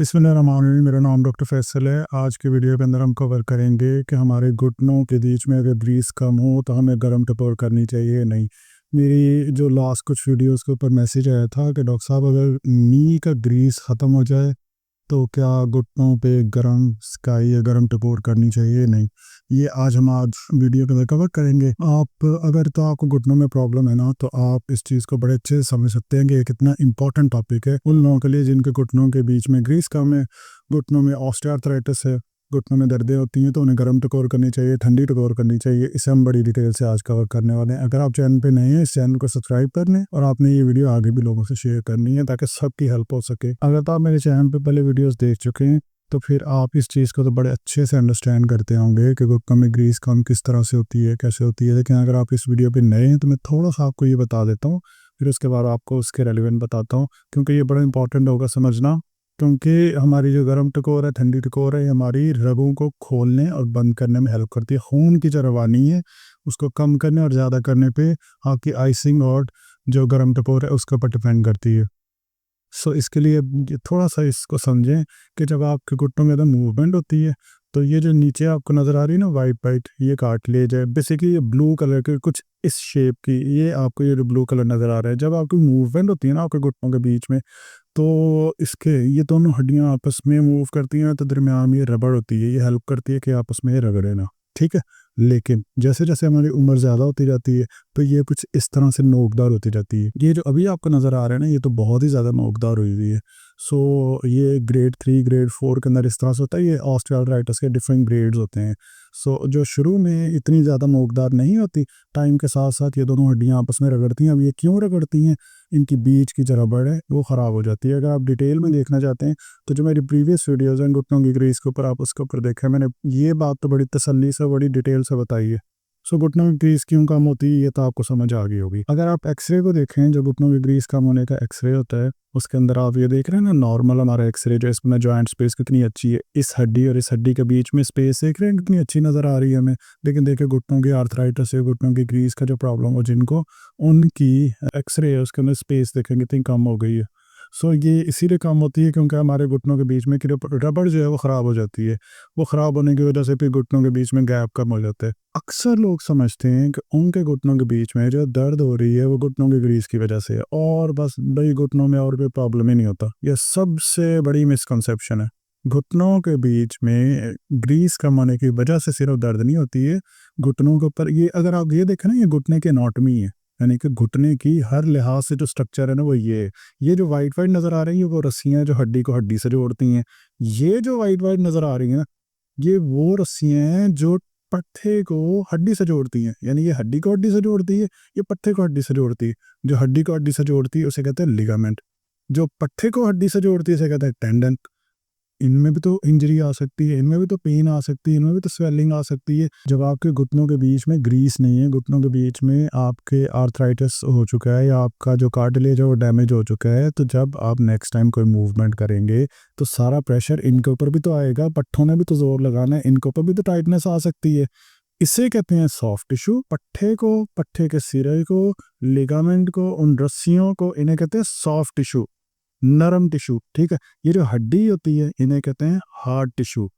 बिस्मिल्लाहिर्रहमानिर्रहीम। मेरा नाम डॉक्टर फैसल है। आज के वीडियो के अंदर हम कवर करेंगे कि हमारे घुटनों के बीच में अगर ग्रीस कम हो तो हमें गर्म टपोर करनी चाहिए या नहीं। मेरी जो लास्ट कुछ वीडियोस के ऊपर मैसेज आया था कि डॉक्टर साहब अगर नी का ग्रीस ख़त्म हो जाए तो क्या घुटनों पे गरम स्काई या गरम टपोर करनी चाहिए? नहीं, ये आज वीडियो के अंदर कवर करेंगे। आप अगर तो आपको घुटनों में प्रॉब्लम है ना, तो आप इस चीज़ को बड़े अच्छे से समझ सकते हैं कि ये कितना इंपॉर्टेंट टॉपिक है उन लोगों के लिए जिनके घुटनों के बीच में ग्रीस कम है, घुटनों में ऑस्टियोआर्थराइटिस है, घुटनों में दर्दें होती हैं, तो उन्हें गर्म टकोर करनी चाहिए, ठंडी टकोर करनी चाहिए। इसे हम बड़ी डिटेल से आज कवर करने वाले हैं। अगर आप चैनल पे नए हैं, इस चैनल को सब्सक्राइब कर लें और आपने ये वीडियो आगे भी लोगों से शेयर करनी है ताकि सबकी हेल्प हो सके। अगर तो आप मेरे चैनल पे पहले वीडियोस देख चुके हैं तो फिर आप इस चीज़ को तो बड़े अच्छे से अंडरस्टैंड करते होंगे कि घुटनों में ग्रीस कम किस तरह से होती है, कैसे होती है। लेकिन अगर आप इस वीडियो पे नए हैं तो मैं थोड़ा सा आपको ये बता देता हूँ, फिर उसके बाद आपको उसके रेलिवेंट बताता हूँ, क्योंकि ये बड़ा इंपॉर्टेंट होगा समझना। क्योंकि हमारी जो गर्म टकोर है, ठंडी टकोर है, ये हमारी रगों को खोलने और बंद करने में हेल्प करती है। खून की जो रवानी है उसको कम करने और ज़्यादा करने पे आपकी आइसिंग और जो गर्म टकोर है उसके ऊपर डिपेंड करती है। इसके लिए ये थोड़ा सा इसको समझें कि जब आपके घुटनों में मूवमेंट होती है तो ये जो नीचे आपको नज़र आ रही है ना वाइट वाइट, ये कार्टिलेज है। बेसिकली ये ब्लू कलर के कुछ इस शेप की, ये आपको ये जो ब्लू कलर नज़र आ रहा है, जब आपकी मूवमेंट होती है ना आपके घुटनों के बीच में, तो इसके ये दोनों हड्डियां आपस में मूव करती हैं, तो दरमियान में ये रबड़ होती है, ये हेल्प करती है कि आपस में ये रगड़े ना। ठीक है, लेकिन जैसे जैसे हमारी उम्र ज़्यादा होती जाती है तो ये कुछ इस तरह से नोकदार होती जाती है। ये जो अभी आपको नज़र आ रहा है ना, ये तो बहुत ही ज़्यादा नोकदार हुई हुई है। ये ग्रेड 3 ग्रेड 4 के अंदर इस तरह से होता है। ये ऑस्टियोआर्थराइटिस के डिफरेंट ग्रेड्स होते हैं। जो शुरू में इतनी ज़्यादा नोकदार नहीं होती, टाइम के साथ साथ ये दोनों हड्डियाँ आपस में रगड़ती हैं। अब ये क्यों रगड़ती हैं? इनकी बीच की जो रबड़ है वो ख़राब हो जाती है। अगर आप डिटेल में देखना चाहते हैं तो जो मेरी प्रीवियस वीडियोज़ हैं घुटनों की ग्रीस के ऊपर, आप उसके ऊपर देखें, मैंने ये बात तो बड़ी तसल्ली से बड़ी डिटेल से बताई है। घुटनों की ग्रीस क्यों कम होती है ये तो आपको समझ आ गई होगी। अगर आप एक्सरे को देखें, जो घुटनों की ग्रीस कम होने का एक्सरे होता है, उसके अंदर आप ये देख रहे हैं ना, नॉर्मल हमारा एक्सरे जो इसमें जॉइंट स्पेस कितनी अच्छी है, इस हड्डी और इस हड्डी के बीच में स्पेस देख रहे हैं कितनी अच्छी नज़र आ रही है हमें। लेकिन देखिए घुटनों की आर्थराइटिस है, घुटनों की ग्रीस का जो प्रॉब्लम हो जिनको, उनकी एक्सरे है उसके अंदर स्पेस देखेंगे कितनी कम हो गई है। ये इसीलिए कम होती है क्योंकि हमारे घुटनों के बीच में की रबड़ जो है वो ख़राब हो जाती है। वो ख़राब होने की वजह से फिर घुटनों के बीच में गैप कम हो जाता है। अक्सर लोग समझते हैं कि उनके घुटनों के बीच में जो दर्द हो रही है वो घुटनों की ग्रीस की वजह से है, और बस भाई घुटनों में और कोई प्रॉब्लम ही नहीं होता। यह सबसे बड़ी मिसकंसेप्शन है। घुटनों के बीच में ग्रीस कम होने की वजह से सिर्फ दर्द नहीं होती है। घुटनों के ऊपर ये अगर आप ये देखें ना, ये घुटने की एनाटॉमी है, यानी कि घुटने की हर लिहाज से जो स्ट्रक्चर है ना वो ये है। ये जो वाइट वाइट नज़र आ रही है वो रस्सियाँ जो हड्डी को हड्डी से जोड़ती हैं। ये जो वाइट वाइट नज़र आ रही है ना, ये वो रस्सियाँ हैं जो पट्टे को हड्डी से जोड़ती हैं। यानी ये हड्डी को हड्डी से जोड़ती है, ये पट्टे को हड्डी से जोड़ती है। जो हड्डी को हड्डी से जोड़ती है उसे कहते हैं लिगामेंट, जो पट्टे को हड्डी से जोड़ती है उसे कहते हैं टेंडन। इनमें भी तो इंजरी आ सकती है, इनमें भी तो पेन आ सकती है, इनमें भी तो स्वेलिंग आ सकती है। जब आपके घुटनों के बीच में ग्रीस नहीं है, घुटनों के बीच में आपके आर्थराइटिस हो चुका है या आपका जो कार्टिलेज है वो डैमेज हो चुका है, तो जब आप नेक्स्ट टाइम कोई मूवमेंट करेंगे तो सारा प्रेशर इनके ऊपर भी तो आएगा, पट्ठों ने भी तो जोर लगाना है, इनके ऊपर भी तो टाइटनेस आ सकती है। इसे कहते हैं सॉफ्ट टिश्यू। पट्ठे को, पट्ठे के सिरे को, लिगामेंट को, उन रस्सियों को, इन्हें कहते हैं सॉफ्ट टिश्यू, नरम टिश्यू। ठीक है, ये जो हड्डी होती है इन्हें कहते हैं हार्ड टिश्यू।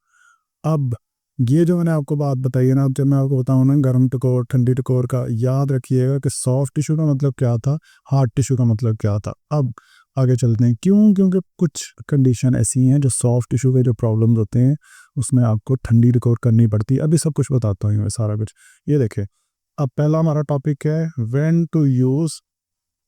अब ये जो मैंने आपको बात बताई है ना, अब जब मैं आपको बताऊँ ना गर्म टकोर ठंडी टकोर का, याद रखिएगा कि सॉफ्ट टिश्यू का मतलब क्या था, हार्ड टिश्यू का मतलब क्या था। अब आगे चलते हैं। क्योंकि कुछ कंडीशन ऐसी हैं जो सॉफ्ट टिश्यू के जो प्रॉब्लम्स होते हैं उसमें आपको ठंडी टकोर करनी पड़ती है। अभी सब कुछ बताता हूँ मैं सारा कुछ। ये देखें, अब पहला हमारा टॉपिक है when to use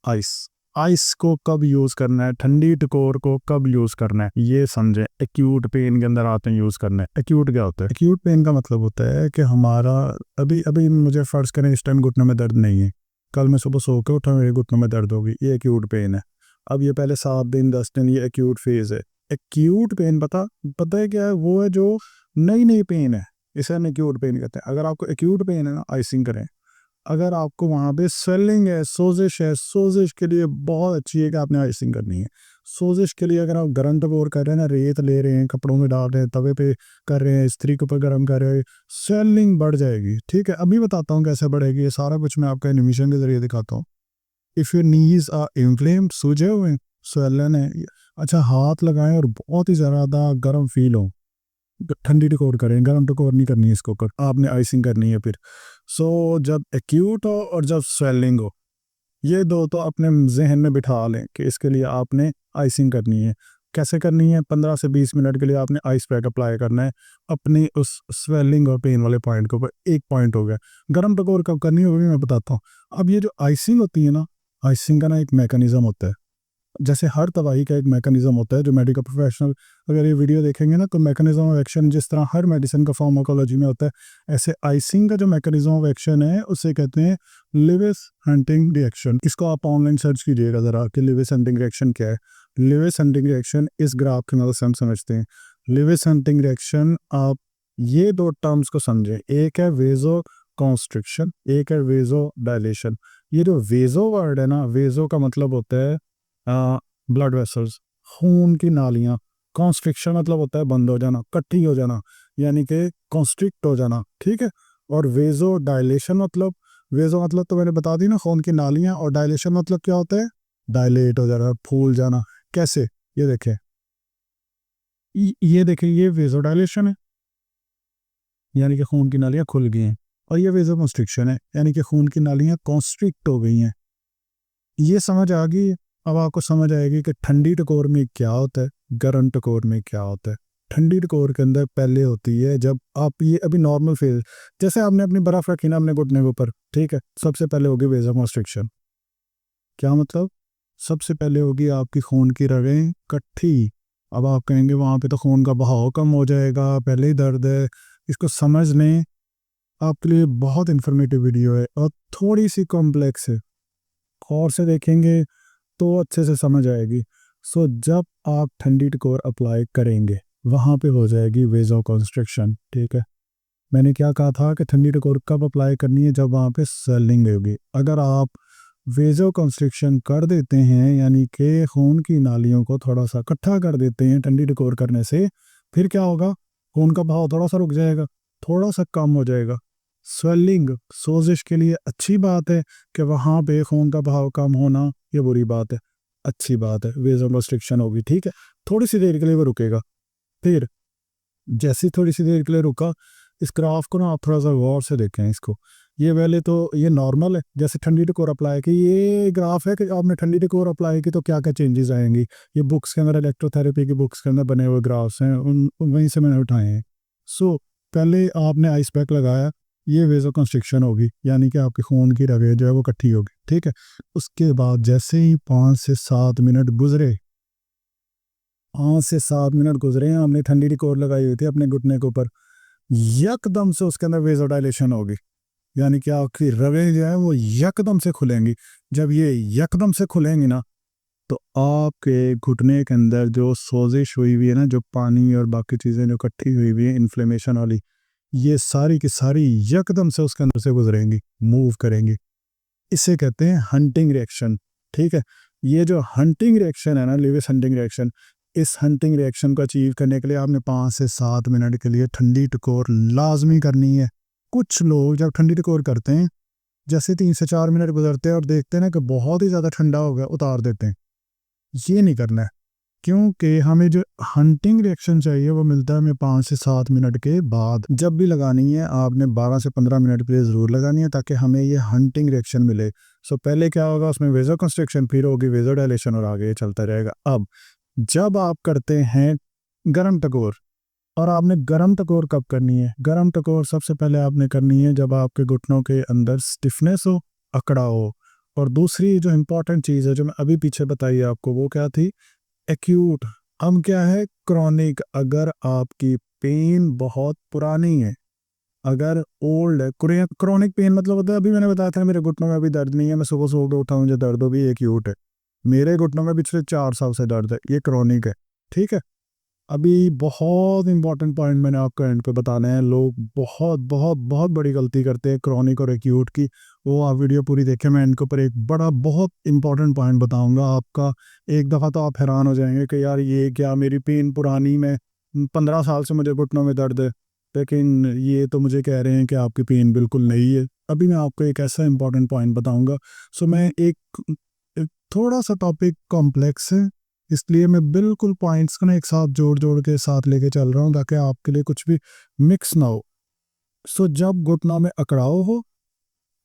ice. Ice को कब यूज़ करना है, ठंडी टकोर को कब यूज़ करना है, ये समझें। एक्यूट पेन के अंदर आते हैं यूज़ करना है। एक्यूट क्या होता है? एक्यूट पेन का मतलब होता है कि हमारा अभी अभी मुझे फ़र्ज़ करें इस टाइम घुटनों में दर्द नहीं है, कल मैं सुबह सो के उठा मेरे घुटनों में दर्द होगी, ये एक्यूट पेन है। अब ये पहले 7 दिन 10 दिन ये एक्यूट फेज़ है। एक्यूट पेन पता पता है क्या है? वो है जो नई नई पेन है, इसे हम एक्यूट पेन कहते हैं। अगर आपको एक्यूट पेन है ना, आइसिंग करें। अगर आपको वहाँ पे स्वेलिंग है, सोजिश है, सोजिश के लिए बहुत अच्छी है कि आपने आइसिंग करनी है। सोजिश के लिए अगर आप गर्म टकोर कर रहे हैं ना, रेत ले रहे हैं, कपड़ों में डाल रहे हैं, तवे पे कर रहे हैं, इस्त्री के ऊपर गर्म कर रहे हैं, स्वेलिंग बढ़ जाएगी। ठीक है, अभी बताता हूँ कैसे बढ़ेगी। ये सारा कुछ मैं आपको एनिमेशन के जरिए दिखाता हूँ। If your knees are inflamed, सूजे हुए हैं, swollen है, अच्छा, हाथ लगाएं और बहुत ही ज़्यादा गर्म फील हो, ठंडी टकोर करें, गर्म टकोर नहीं करनी है इसको, कर आपने आइसिंग करनी है फिर। सो जब एक्यूट हो और जब स्वेलिंग हो, ये दो तो अपने जहन में बिठा लें कि इसके लिए आपने आइसिंग करनी है। कैसे करनी है? 15 से 20 मिनट के लिए आपने आइस पैक अप्लाई करना है अपनी उस स्वेलिंग और पेन वाले पॉइंट के ऊपर। एक पॉइंट हो गया। गर्म टकोर कब करनी है वो भी मैं बताता हूँ। अब ये जो आइसिंग होती है ना, आइसिंग का ना एक मैकेनिज्म होता है। जैसे हर दवाई का एक मैकेनिज्म होता है, जो मेडिकल प्रोफेशनल अगर ये वीडियो देखेंगे ना, तो मैकेनिज्म ऑफ एक्शन जिस तरह हर मेडिसिन का फार्माकोलॉजी में होता है, ऐसे आइसिंग का जो मैकेनिज्म ऑफ एक्शन है उसे कहते हैं लिविस हंटिंग रिएक्शन। इसको आप ऑनलाइन सर्च कीजिएगा ज़रा कि लिविस हंटिंग रिएक्शन क्या है। लिविस हंटिंग रिएक्शन इस ग्राफ की मदद से हम समझते हैं। लिविस हंटिंग रिएक्शन, आप ये दो टर्म्स को समझें, एक है वेजो कॉन्स्ट्रिक्शन, एक है वेजो डायलेशन। ये जो वेजो वर्ड है ना, वेजो का मतलब होता है ब्लड वेसल्स, खून की नालियाँ। कॉन्स्ट्रिक्शन मतलब होता है बंद हो जाना, कट्ठी हो जाना, यानी कि कॉन्स्ट्रिक्ट हो जाना, ठीक है। और वेजो डायलेशन मतलब, वेजो मतलब तो मैंने बता दी ना, खून की नालियाँ, और डायलेशन मतलब क्या होता है? डायलेट हो जाना, फूल जाना। कैसे? ये देखें, ये देखें, ये वेजो डायलेशन है, यानी कि खून की नालियाँ खुल गई हैं। और ये वेजो कॉन्स्ट्रिक्शन है, यानी कि खून की नालियाँ कॉन्स्ट्रिक्ट हो गई हैं। ये समझ आ गई। अब आपको समझ आएगी कि ठंडी टकोर में क्या होता है, गर्म टकोर में क्या होता है। ठंडी टकोर के अंदर पहले होती है जब आप, ये अभी नॉर्मल फेज, जैसे आपने अपनी बर्फ रखी ना अपने घुटने के ऊपर, ठीक है, सबसे पहले होगी वेजोकॉन्स्ट्रिक्शन। क्या मतलब? सबसे पहले होगी आपकी खून की रगें इकट्ठी। अब आप कहेंगे वहाँ पे तो खून का बहाव कम हो जाएगा, पहले ही दर्द है। इसको समझ लें, आपके लिए बहुत इंफॉर्मेटिव वीडियो है और थोड़ी सी कॉम्प्लेक्स है। गौर से देखेंगे तो अच्छे से समझ आएगी। सो जब आप ठंडी टकोर अप्लाई करेंगे, वहाँ पे हो जाएगी वेजो कंस्ट्रक्शन, ठीक है। मैंने क्या कहा था कि ठंडी टकोर कब अप्लाई करनी है? जब वहाँ पे स्वेलिंग होगी। अगर आप वेजो कंस्ट्रक्शन कर देते हैं, यानी कि खून की नालियों को थोड़ा सा इकट्ठा कर देते हैं ठंडी टकोर करने से, फिर क्या होगा? खून का बहाव थोड़ा सा रुक जाएगा, थोड़ा सा कम हो जाएगा। स्वेलिंग, सोजिश के लिए अच्छी बात है कि वहाँ पे खून का बहाव कम होना, ये बुरी बात है। अच्छी बात है, वेजो कंस्ट्रिक्शन होगी, ठीक है। थोड़ी सी देर के लिए वो रुकेगा। फिर जैसी थोड़ी सी देर के लिए रुका, इस ग्राफ को ना आप थोड़ा सा गौर से देखें इसको। ये पहले तो ये नॉर्मल है, जैसे ठंडी टकोर अप्लाई की, ये ग्राफ है कि आपने ठंडी टकोर अप्लाई की तो क्या क्या चेंजेस आएंगी। ये बुक्स के अंदर, इलेक्ट्रोथेरेपी की बुक्स के अंदर बने हुए ग्राफ्स हैं, वहीं से मैंने उठाए हैं। सो पहले आपने आइस पैक लगाया, ये वेजो कंस्ट्रिक्शन होगी, यानी कि आपके खून की रगें जो है वो इकट्ठी होगी, ठीक है। उसके बाद जैसे ही 5 से 7 मिनट गुजरे, 5 से 7 मिनट गुजरे हैं, हमने ठंडी टकोर लगाई हुई थी अपने घुटने के ऊपर, यकदम से उसके अंदर वेजोडाइलेशन होगी, यानी कि आपकी रगें जो है वो यकदम से खुलेंगी। जब ये यकदम से खुलेंगी ना, तो आपके घुटने के अंदर जो सोजिश हुई हुई है ना, जो पानी और बाकी चीज़ें जो इकट्ठी हुई हुई है इन्फ्लेमेशन वाली, ये सारी की सारी यकदम से उसके अंदर से गुजरेंगी, मूव करेंगी। इसे कहते हैं हंटिंग रिएक्शन, ठीक है। ये जो हंटिंग रिएक्शन है ना, लिविस हंटिंग रिएक्शन, इस हंटिंग रिएक्शन को अचीव करने के लिए आपने 5 से 7 मिनट के लिए ठंडी टकोर लाजमी करनी है। कुछ लोग जब ठंडी टकोर करते हैं, जैसे 3 से 4 मिनट गुजरते हैं और देखते हैं ना कि बहुत ही ज़्यादा ठंडा हो गया, उतार देते हैं। ये नहीं करना है, क्योंकि हमें जो हंटिंग रिएक्शन चाहिए वो मिलता है हमें 5 से 7 मिनट के बाद। जब भी लगानी है आपने 12 से 15 मिनट के लिए ज़रूर लगानी है, ताकि हमें ये हंटिंग रिएक्शन मिले। सो पहले क्या होगा, उसमें वेजो कंस्ट्रिक्शन, फिर होगी वेजो डायलेशन, और आगे चलता रहेगा। अब जब आप करते हैं गरम टकोर, और आपने गरम टकोर कब करनी है? गरम टकोर सबसे पहले आपने करनी है जब आपके घुटनों के अंदर स्टिफनेस हो, अकड़ा हो। और दूसरी जो इम्पोर्टेंट चीज़ है जो मैं अभी पीछे बताई आपको, वो क्या थी? एक्यूट। हम क्या है, क्रॉनिक। अगर आपकी पेन बहुत पुरानी है, अगर ओल्ड है, क्रॉनिक पेन मतलब होता है, अभी मैंने बताया था मेरे घुटनों में अभी दर्द नहीं है, मैं सुबह सुबह उठा मुझे दर्द हो, भी एक्यूट है। मेरे घुटनों में पिछले 4 साल से दर्द है, ये क्रॉनिक है, ठीक है। अभी बहुत इंपॉर्टेंट पॉइंट मैंने आपको एंड पे बताने हैं। लोग बहुत बहुत बहुत बड़ी गलती करते हैं क्रॉनिक और एक्यूट की। वो आप वीडियो पूरी देखें, मैं इनके ऊपर एक बड़ा बहुत इंपॉर्टेंट पॉइंट बताऊंगा आपका। एक दफ़ा तो आप हैरान हो जाएंगे कि यार ये क्या, मेरी पेन पुरानी में 15 साल से मुझे घुटनों में दर्द है, लेकिन ये तो मुझे कह रहे हैं कि आपकी पेन बिल्कुल नहीं है। अभी मैं आपको एक ऐसा इंपॉर्टेंट पॉइंट बताऊंगा। सो मैं एक थोड़ा सा टॉपिक कॉम्प्लेक्स है, इसलिए मैं बिल्कुल पॉइंट्स को ना एक साथ जोड़ जोड़ के साथ लेके चल रहा हूँ ताकि आपके लिए कुछ भी मिक्स ना हो। सो जब घुटनों में अकड़ाव हो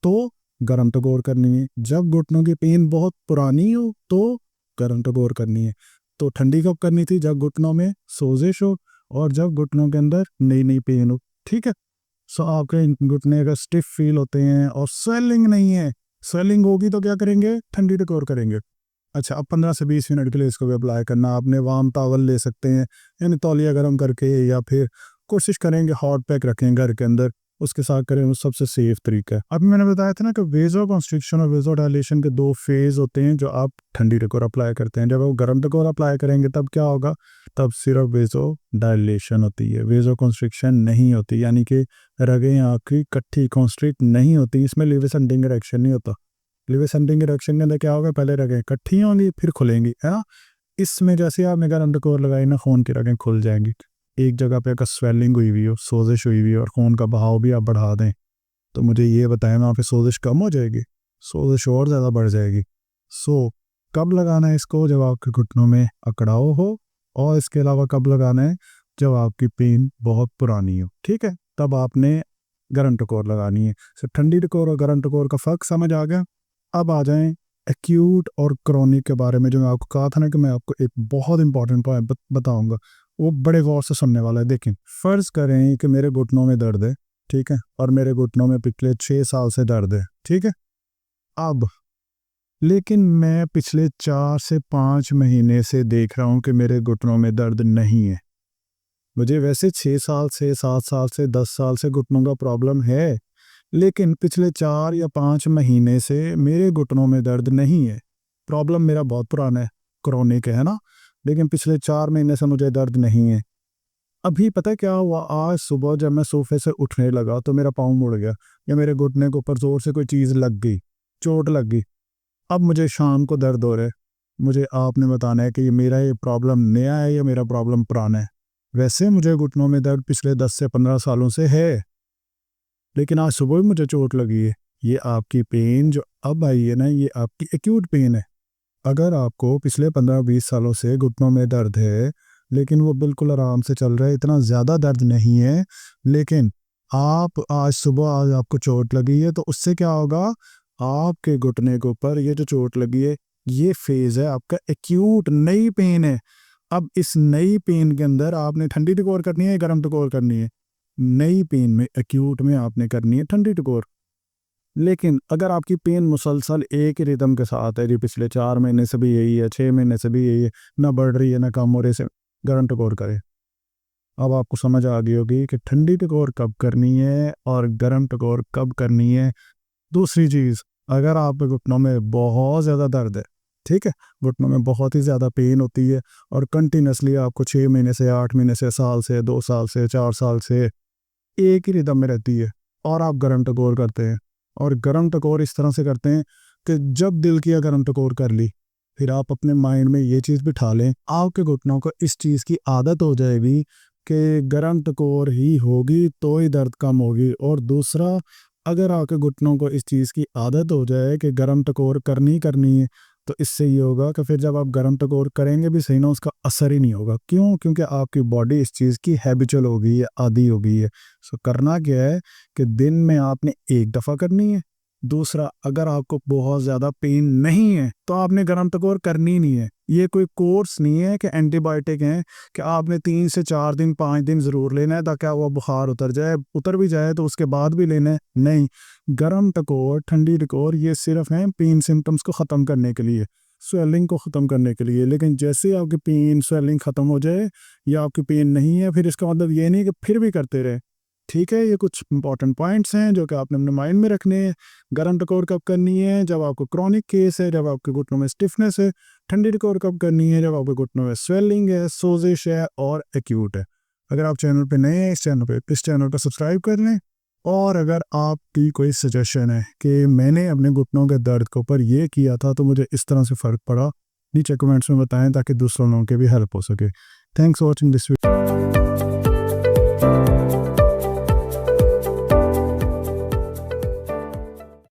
तो गर्म टकोर करनी है, जब घुटनों की पेन बहुत पुरानी हो तो गर्म टकोर करनी है। तो ठंडी कब करनी थी? जब घुटनों में सोजिश हो और जब घुटनों के अंदर नई नई पेन हो। ठीक है, सो आपके घुटने अगर स्टिफ फील होते हैं और स्वेलिंग नहीं है, स्वेलिंग होगी तो क्या करेंगे? ठंडी टकोर करेंगे। अच्छा, अब 15 से 20 मिनट के लिए इसको भी अप्लाई करना। आपने वार्म टॉवल ले सकते हैं, यानी तौलिया गर्म करके, या फिर कोशिश करेंगे हॉट पैक रखें घर के अंदर, उसके साथ करें, वो सबसे सेफ तरीका है। अभी मैंने बताया था ना कि वेजो कॉन्स्ट्रिक्शन और वेजो डायलेशन के 2 फेज होते हैं जो आप ठंडी टकोर अप्लाई करते हैं। जब आप गर्म टकोर अप्लाई करेंगे तब क्या होगा? तब सिर्फ वेजो डायलेशन होती है, वेजो कॉन्स्ट्रिक्शन नहीं होती, यानी कि रगें आपकी कट्ठी कॉन्स्ट्रिक्ट नहीं होती। इसमें लिविस एंडिंग रिएक्शन नहीं होता। लिविस एंडिंग रिएक्शन के अंदर क्या होगा? पहले रगें इकट्ठी होंगी फिर खुलेंगी, है ना। इसमें जैसे आपने गर्म टकोर लगाई ना, खून की रगें खुल जाएंगी। एक जगह पे अगर स्वेलिंग हुई हुई हो, सोजिश हुई हुई हो और खून का बहाव भी आप बढ़ा दें, तो मुझे ये बताएं, वहाँ पे सोजिश कम हो जाएगी? सोजिश और ज़्यादा बढ़ जाएगी। सो कब लगाना है इसको? जब आपके घुटनों में अकड़ाव हो, और इसके अलावा कब लगाना है? जब आपकी पेन बहुत पुरानी हो। ठीक है, तब आपने गर्म टकोर लगानी है। सो ठंडी टकोर और गर्म टकोर का फ़र्क समझ आ गया। अब आ जाएं एक्यूट और क्रॉनिक के बारे में। जो मैं आपको कहा था ना कि मैं आपको एक बहुत इंपॉर्टेंट पॉइंट बताऊंगा, वो बड़े गौर से सुनने वाला है। देखें, फ़र्ज करें कि मेरे घुटनों में दर्द है, ठीक है, और मेरे घुटनों में पिछले 6 साल से दर्द है, ठीक है। अब लेकिन मैं पिछले 4 से 5 महीने से देख रहा हूँ कि मेरे घुटनों में दर्द नहीं है। मुझे वैसे 6 साल से, 7 साल से, 10 साल से घुटनों का प्रॉब्लम है, लेकिन पिछले 4 या 5 महीने से मेरे घुटनों में दर्द नहीं है। प्रॉब्लम मेरा बहुत पुराना है, क्रॉनिक है ना, लेकिन पिछले 4 महीने से मुझे दर्द नहीं है। अभी पता है क्या हुआ? आज सुबह जब मैं सोफे से उठने लगा तो मेरा पाँव मुड़ गया, या मेरे घुटने के ऊपर जोर से कोई चीज़ लग गई, चोट लग गई। अब मुझे शाम को दर्द हो रहा है। मुझे आपने बताना है कि ये मेरा ये प्रॉब्लम नया है या मेरा प्रॉब्लम पुराना है। वैसे मुझे घुटनों में दर्द पिछले 10 से 15 सालों से है, लेकिन आज सुबह भी मुझे चोट लगी है। ये आपकी पेन जो अब आई है ना, ये आपकी एक्यूट पेन है। अगर आपको पिछले 15-20 सालों से घुटनों में दर्द है, लेकिन वो बिल्कुल आराम से चल रहा है, इतना ज़्यादा दर्द नहीं है, लेकिन आप आज सुबह आज आपको चोट लगी है, तो उससे क्या होगा? आपके घुटने के ऊपर ये जो चोट लगी है, ये फेज़ है आपका एक्यूट, नई पेन है। अब इस नई पेन के अंदर आपने ठंडी टकोर करनी है या गर्म टकोर करनी है? नई पेन में, एक्यूट में आपने करनी है ठंडी टकोर। लेकिन अगर आपकी पेन मुसलसल एक ही रिदम के साथ है, जी पिछले 4 महीने से भी यही है, 6 महीने से भी यही है, ना बढ़ रही है ना कम हो रही है, गर्म टकोर करें। अब आपको समझ आ गई होगी कि ठंडी टकोर कब करनी है और गर्म टकोर कब करनी है। दूसरी चीज़, अगर आपके घुटनों में बहुत ज़्यादा दर्द है, ठीक है, घुटनों में बहुत ही ज़्यादा पेन होती है और कंटिन्यूसली आपको 6 महीने से, 8 महीने से, साल से, 2 साल से, 4 साल से एक ही रिदम में रहती है, और आप गर्म टकोर करते हैं, और गर्म टकोर इस तरह से करते हैं कि जब दिल किया गर्म टकोर कर ली, फिर आप अपने माइंड में ये चीज़ बिठा लें, आपके घुटनों को इस चीज़ की आदत हो जाएगी कि गर्म टकोर ही होगी तो ही दर्द कम होगी। और दूसरा, अगर आपके घुटनों को इस चीज़ की आदत हो जाए कि गर्म टकोर करनी करनी है, तो इससे ये होगा कि फिर जब आप गर्म टकोर करेंगे भी सही ना, उसका असर ही नहीं होगा। क्यों? क्योंकि आपकी बॉडी इस चीज़ की हैबिचुअल हो गई है, आदी हो गई है। सो करना क्या है कि दिन में आपने एक दफ़ा करनी है। दूसरा, अगर आपको बहुत ज़्यादा पेन नहीं है तो आपने गर्म टकोर करनी नहीं है। ये कोई कोर्स नहीं है कि एंटीबायोटिक हैं कि आपने 3 से 4 दिन, 5 दिन ज़रूर लेना है ताकि वो बुखार उतर जाए, उतर भी जाए तो उसके बाद भी लेना है। नहीं, गर्म टकोर, ठंडी टकोर ये सिर्फ हैं पेन सिम्टम्स को ख़त्म करने के लिए, स्वेलिंग को ख़त्म करने के लिए। लेकिन जैसे ही आपकी पेन स्वेलिंग ख़त्म हो जाए या आपकी पेन नहीं है, फिर इसका मतलब ये नहीं कि फिर भी करते रहे। ठीक है, ये कुछ इंपॉर्टेंट पॉइंट्स हैं जो कि आपने अपने माइंड में रखने हैं। गर्म टकोर कब करनी है? जब आपको क्रॉनिक केस है, जब आपके घुटनों में स्टिफनेस है। ठंडी टकोर कब करनी है? जब आपके घुटनों में स्वेलिंग है, सोजिश है और एक्यूट है। अगर आप चैनल पे नए हैं, इस चैनल को सब्सक्राइब कर लें। और अगर आपकी कोई सजेशन है कि मैंने अपने घुटनों के दर्द के ऊपर ये किया था तो मुझे इस तरह से फ़र्क पड़ा, नीचे कमेंट्स में बताएं ताकि दूसरों लोगों के भी हेल्प हो सके। Thanks for watching this video.